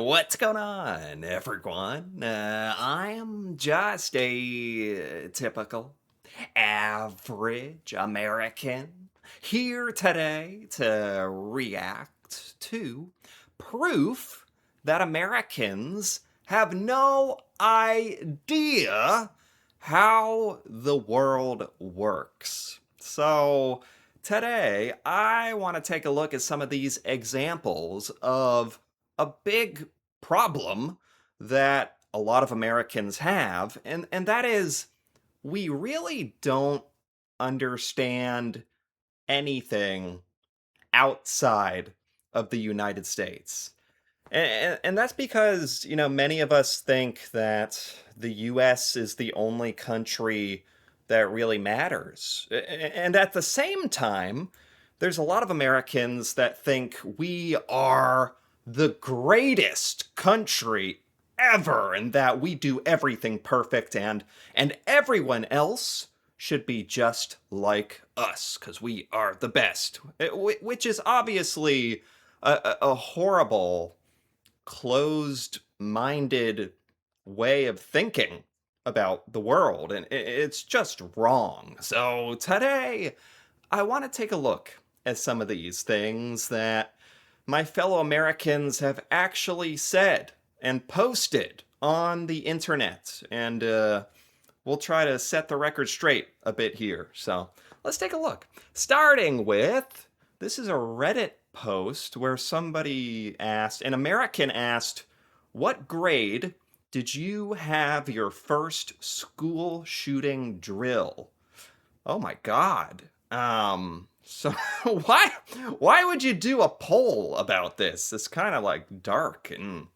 What's going on, everyone? I am just a typical, average American here today to react to proof that Americans have no idea how the world works. So, today I want to take a look at some of these examples of a big problem that a lot of Americans have, and that is we really don't understand anything outside of the United States. And that's because, many of us think that the US is the only country that really matters. And at the same time, there's a lot of Americans that think we are the greatest country ever and that we do everything perfect and everyone else should be just like us because we are the best, which is obviously a horrible closed minded way of thinking about the world, and it's just wrong. So, today, I want to take a look at some of these things that my fellow Americans have actually said and posted on the internet, and we'll try to set the record straight a bit here. So, let's take a look. Starting with this is a Reddit post where an American asked, "What grade did you have your first school shooting drill?" Oh my God. So why would you do a poll about this? It's kind of like dark and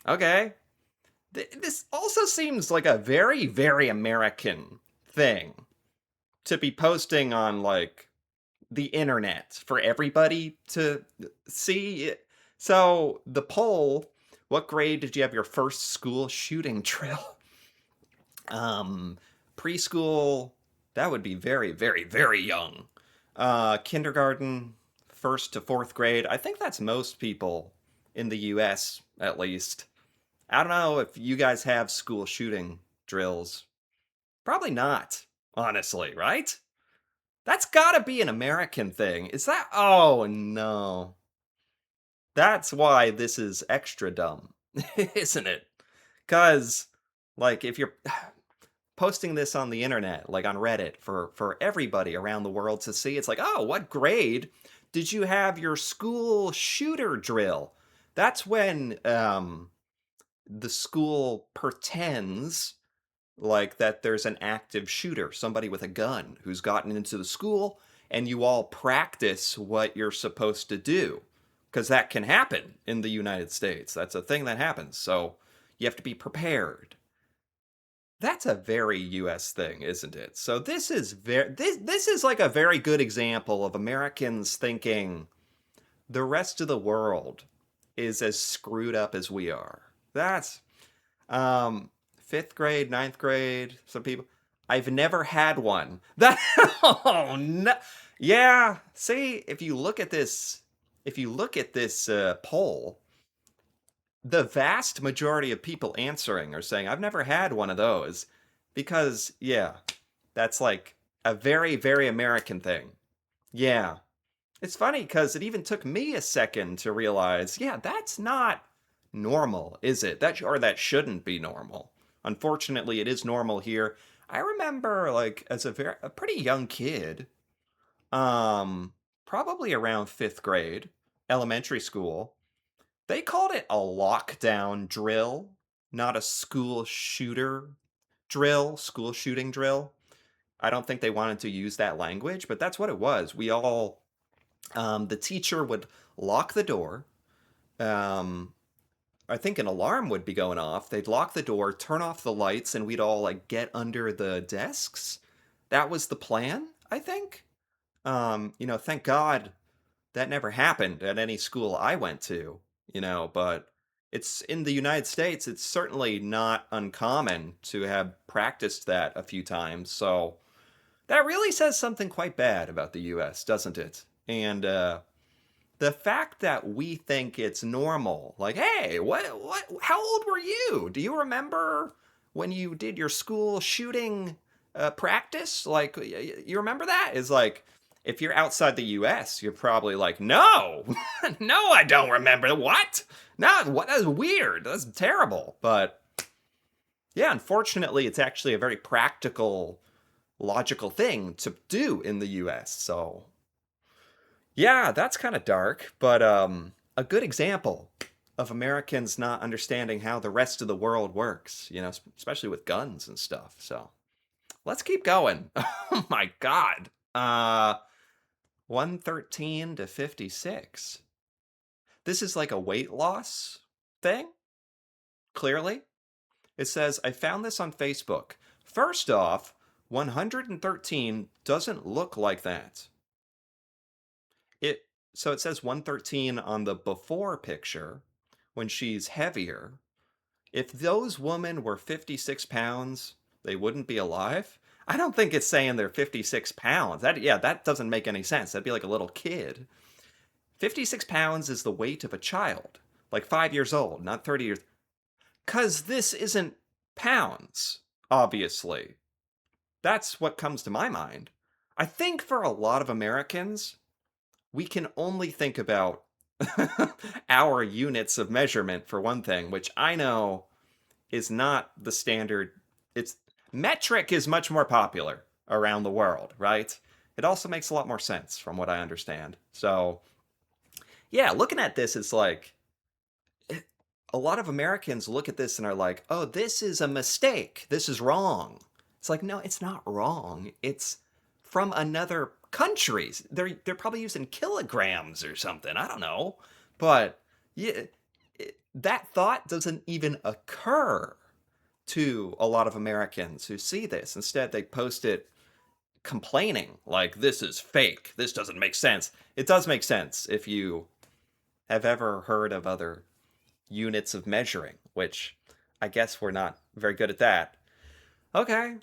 okay. This also seems like a very, very American thing to be posting on like the internet for everybody to see. So the poll, what grade did you have your first school shooting drill? Um, Preschool, that would be very, very, very young. Kindergarten, first to fourth grade. I think that's most people in the US, at least. I don't know if you guys have school shooting drills. Probably not, honestly, right? That's gotta be an American thing. Is that? Oh no. That's why this is extra dumb, isn't it? Because, like, if you're posting this on the internet, like on Reddit, for everybody around the world to see, it's like, oh, what grade did you have your school shooter drill? That's when the school pretends like that there's an active shooter, somebody with a gun who's gotten into the school, and you all practice what you're supposed to do. Because that can happen in the United States. That's a thing that happens. So you have to be prepared. That's a very US thing, isn't it? So this is like a very good example of Americans thinking the rest of the world is as screwed up as we are. That's um, fifth grade, ninth grade. Some people. I've never had one. That. Oh no. Yeah. See, if you look at this poll, the vast majority of people answering are saying, "I've never had one of those," because yeah, that's like a very, very American thing. Yeah. It's funny because it even took me a second to realize, yeah, that's not normal, is it? That shouldn't be normal. Unfortunately, it is normal here. I remember, like, as a pretty young kid, um, probably around fifth grade, elementary school, they called it a lockdown drill, not a school shooter school shooting drill. I don't think they wanted to use that language, but that's what it was. The teacher would lock the door. Um, I think an alarm would be going off. They'd lock the door, turn off the lights, and we'd all like get under the desks. That was the plan, I think. Thank God that never happened at any school I went to, but it's in the United States, it's certainly not uncommon to have practiced that a few times. So that really says something quite bad about the US, doesn't it? And the fact that we think it's normal, like, hey, how old were you? Do you remember when you did your school shooting practice? Like, you remember that? Is like, if you're outside the US, you're probably like, no, no, I don't remember. What? No, what? That's weird. That's terrible. But yeah, unfortunately, it's actually a very practical, logical thing to do in the US. So yeah, that's kind of dark, but a good example of Americans not understanding how the rest of the world works, especially with guns and stuff. So let's keep going. Oh my God. 113 to 56. This is like a weight loss thing, clearly. It says, I found this on Facebook. First off, 113 doesn't look like that. It so it says 113 on the before picture when she's heavier. If those women were 56 pounds, they wouldn't be alive. I don't think it's saying they're 56 pounds. That doesn't make any sense. That'd be like a little kid. 56 pounds is the weight of a child, like 5 years old, not 30 years. Because this isn't pounds, obviously. That's what comes to my mind. I think for a lot of Americans, we can only think about our units of measurement for one thing, which I know is not the standard. It's metric is much more popular around the world, right? It also makes a lot more sense from what I understand. So, yeah, looking at this, it's like a lot of Americans look at this and are like, "Oh, this is a mistake. This is wrong." It's like, no, it's not wrong. It's from another country. They're probably using kilograms or something. I don't know, but yeah, that thought doesn't even occur to a lot of Americans who see this. Instead, they post it complaining like this is fake. This doesn't make sense. It does make sense if you have ever heard of other units of measuring, which I guess we're not very good at that. Okay.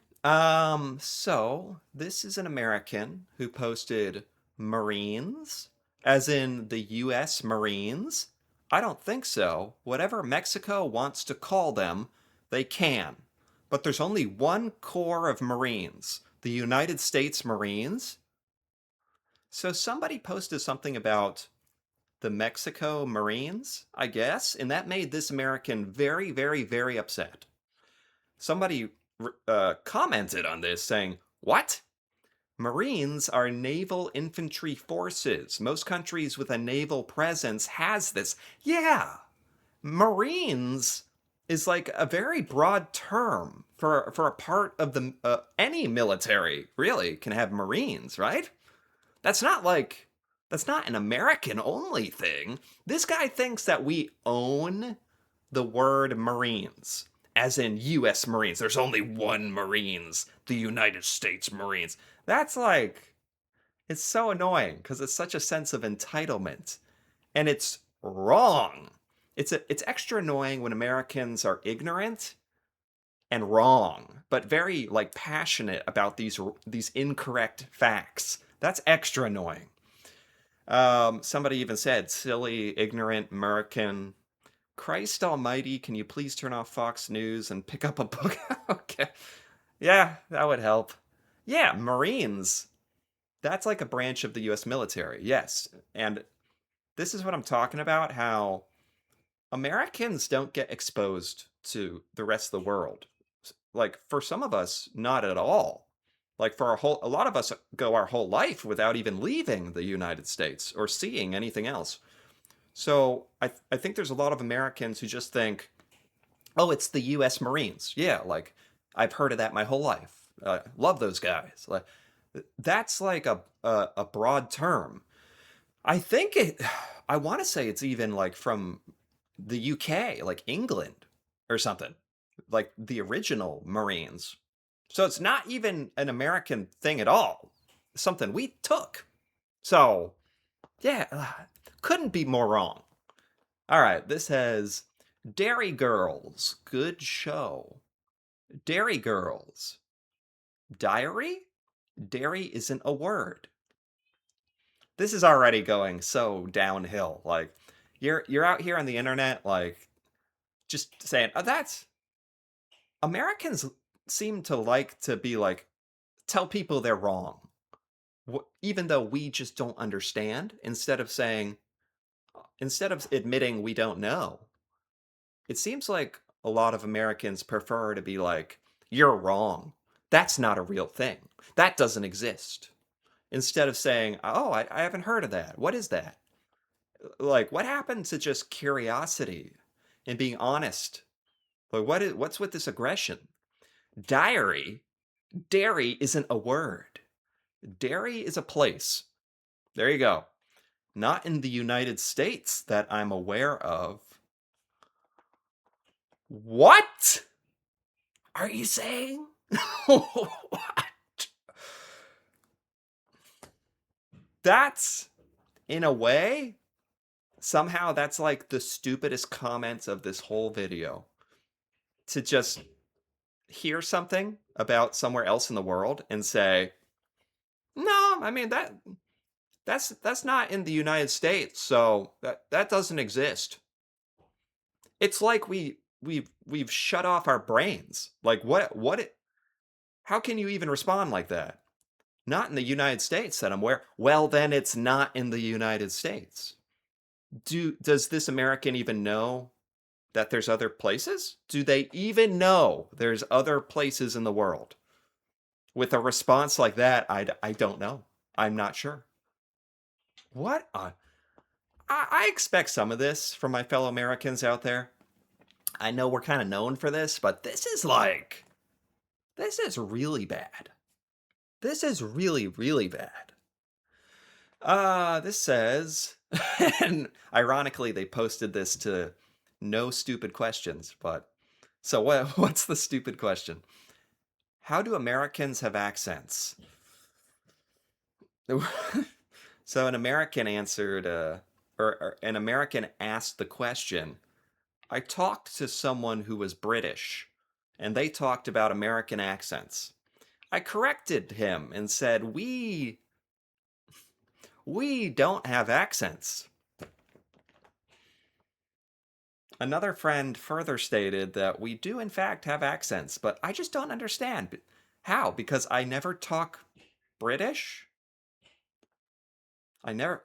So this is an American who posted Marines, as in the US Marines. I don't think so. Whatever Mexico wants to call them, they can. But there's only one corps of Marines, the United States Marines. So somebody posted something about the Mexico Marines, I guess, and that made this American very, very, very upset. Somebody commented on this saying, what? Marines are naval infantry forces. Most countries with a naval presence has this. Yeah, Marines is like a very broad term for a part of the any military really can have Marines, right? That's not like that's not an American only thing. This guy thinks that we own the word Marines, as in US Marines. There's only one Marines, the United States Marines. That's like it's so annoying because it's such a sense of entitlement. And it's wrong. It's extra annoying when Americans are ignorant and wrong, but very like passionate about these incorrect facts. That's extra annoying. Somebody even said, silly, ignorant American. Christ almighty, can you please turn off Fox News and pick up a book? Okay. Yeah, that would help. Yeah, Marines. That's like a branch of the US military. Yes. And this is what I'm talking about, how Americans don't get exposed to the rest of the world. Like for some of us, not at all. Like for a lot of us go our whole life without even leaving the United States or seeing anything else. So I think there's a lot of Americans who just think, oh, it's the U.S. Marines. Yeah, like I've heard of that my whole life. Love those guys. Like that's like a broad term. I think it. I want to say it's even like from the UK, like England or something, like the original Marines. So it's not even an American thing at all. Something we took. So yeah, couldn't be more wrong. All right, this has Dairy Girls. Good show. Dairy Girls. Diary? Dairy isn't a word. this is already going so downhill. Like you're out here on the internet like just saying, "Oh, that's Americans seem to like to be like tell people they're wrong." Even though we just don't understand, instead of admitting we don't know, it seems like a lot of Americans prefer to be like, "You're wrong. That's not a real thing. That doesn't exist." Instead of saying, "Oh, I haven't heard of that. What is that?" Like, what happened to just curiosity and being honest? Like, what's with this aggression? Diary, dairy isn't a word. Dairy is a place. There you go. Not in the United States that I'm aware of. What are you saying? What? That's, in a way, somehow that's like the stupidest comments of this whole video. To just hear something about somewhere else in the world and say, "No, I mean that's not in the United States, so that doesn't exist." It's like we've shut off our brains. Like how can you even respond like that? Not in the United States that I'm aware. Well, then it's not in the United States. Does this American even know that there's other places? Do they even know there's other places in the world? With a response like that, I don't know. I'm not sure. What? I expect some of this from my fellow Americans out there. I know we're kind of known for this, but this is really bad. This is really, really bad. This says, and ironically, they posted this to no stupid questions, but so what's the stupid question? How do Americans have accents? So an American answered, or an American asked the question. I talked to someone who was British, and they talked about American accents. I corrected him and said, we don't have accents. Another friend further stated that we do in fact have accents, but I just don't understand. How? Because I never talk British? I never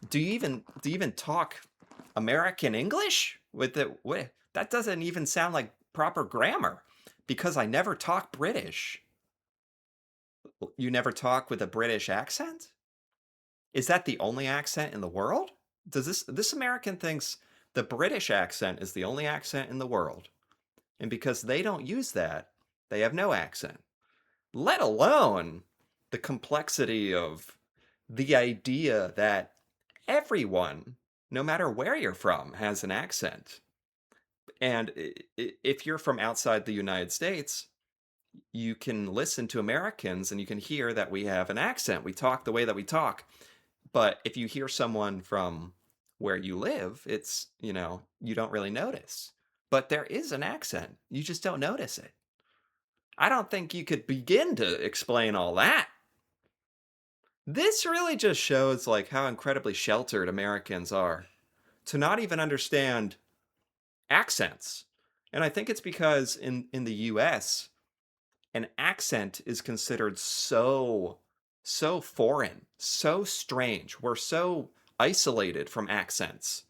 do you even talk American English? That doesn't even sound like proper grammar. Because I never talk British. You never talk with a British accent? Is that the only accent in the world? Does this American thinks the British accent is the only accent in the world. And because they don't use that, they have no accent. Let alone the complexity of the idea that everyone, no matter where you're from, has an accent. And if you're from outside the United States, you can listen to Americans and you can hear that we have an accent. We talk the way that we talk. But if you hear someone from where you live, it's, you don't really notice. But there is an accent. You just don't notice it. I don't think you could begin to explain all that. This really just shows like how incredibly sheltered Americans are to not even understand accents. And I think it's because in the US, an accent is considered so foreign, so strange. We're so isolated from accents.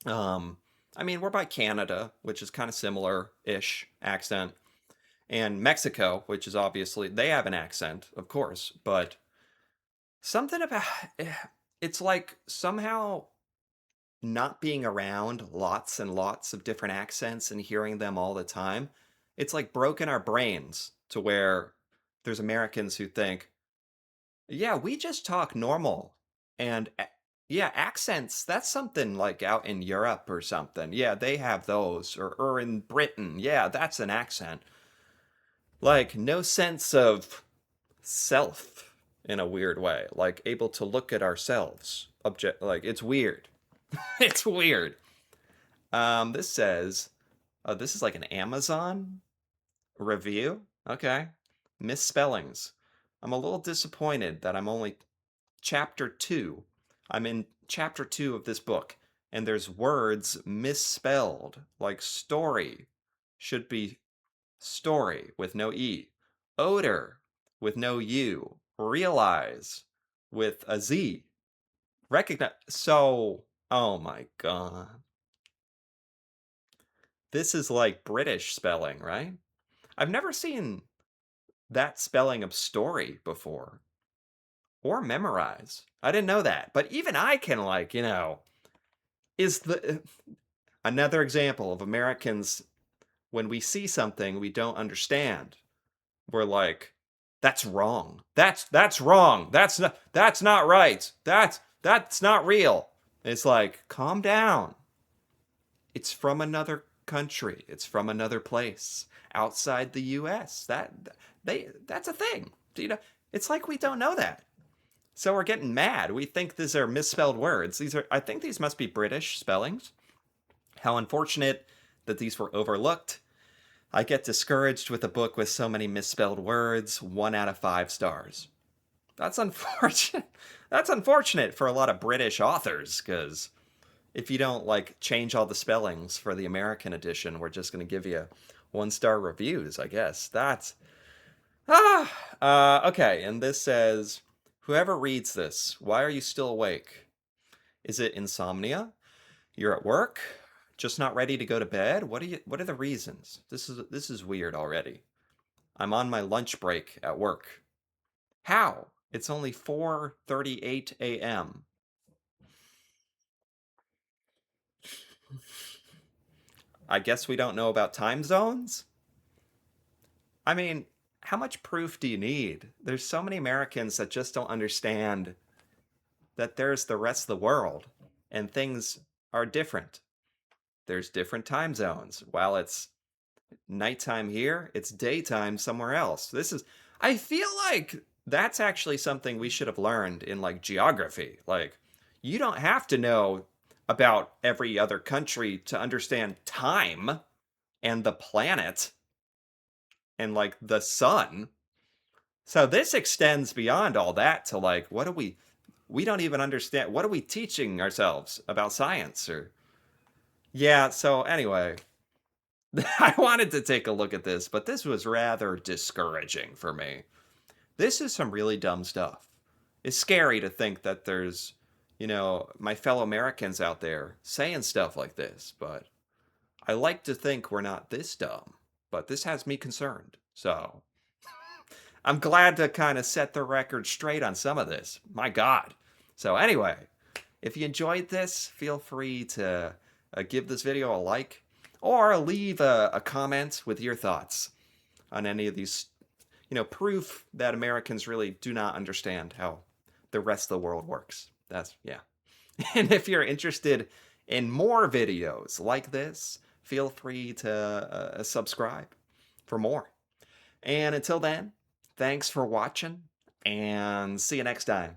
Um, I mean, we're by Canada, which is kind of similar-ish accent, and Mexico, which is obviously they have an accent, of course, but something about it's like somehow not being around lots and lots of different accents and hearing them all the time, it's like broken our brains to where there's Americans who think, yeah, we just talk normal. And yeah, accents, that's something like out in Europe or something. Yeah, they have those. Or in Britain. Yeah, that's an accent. Like, no sense of self in a weird way. Like, able to look at ourselves. Like, it's weird. It's weird. This says, this is like an Amazon review. Okay. Misspellings. I'm a little disappointed that I'm only chapter 2. I'm in chapter 2 of this book, and there's words misspelled, like story should be story with no E, odor with no U, realize with a Z, recognize. So, oh my God. This is like British spelling, right? I've never seen that spelling of story before or memorize. I didn't know that. But even I can, like, is the another example of Americans when we see something we don't understand. We're like, that's wrong. That's wrong. That's not right. That's not real. It's like, calm down. It's from another country. It's from another place outside the US. That's a thing. It's like we don't know that. So we're getting mad. We think these are misspelled words. I think these must be British spellings. How unfortunate that these were overlooked. I get discouraged with a book with so many misspelled words. 1 out of 5 stars. That's unfortunate. That's unfortunate for a lot of British authors, because if you don't like change all the spellings for the American edition, we're just going to give you 1 star reviews, I guess. Okay. And this says, whoever reads this, why are you still awake? Is it insomnia? You're at work? Just not ready to go to bed? What are the reasons? This is weird already. I'm on my lunch break at work. How? It's only 4:38 a.m. I guess we don't know about time zones? I mean, how much proof do you need? There's so many Americans that just don't understand that there's the rest of the world and things are different. There's different time zones. While it's nighttime here, it's daytime somewhere else. I feel like that's actually something we should have learned in like geography. Like, you don't have to know about every other country to understand time and the planet and like the sun. So this extends beyond all that to like, we don't even understand. What are we teaching ourselves about science or, yeah. So anyway, I wanted to take a look at this, but this was rather discouraging for me. This is some really dumb stuff. It's scary to think that there's, my fellow Americans out there saying stuff like this, but I like to think we're not this dumb. But this has me concerned. So I'm glad to kind of set the record straight on some of this. My God. So anyway, if you enjoyed this, feel free to give this video a like or leave a comment with your thoughts on any of these, proof that Americans really do not understand how the rest of the world works. Yeah. And if you're interested in more videos like this, feel free to subscribe for more. And until then, thanks for watching and see you next time.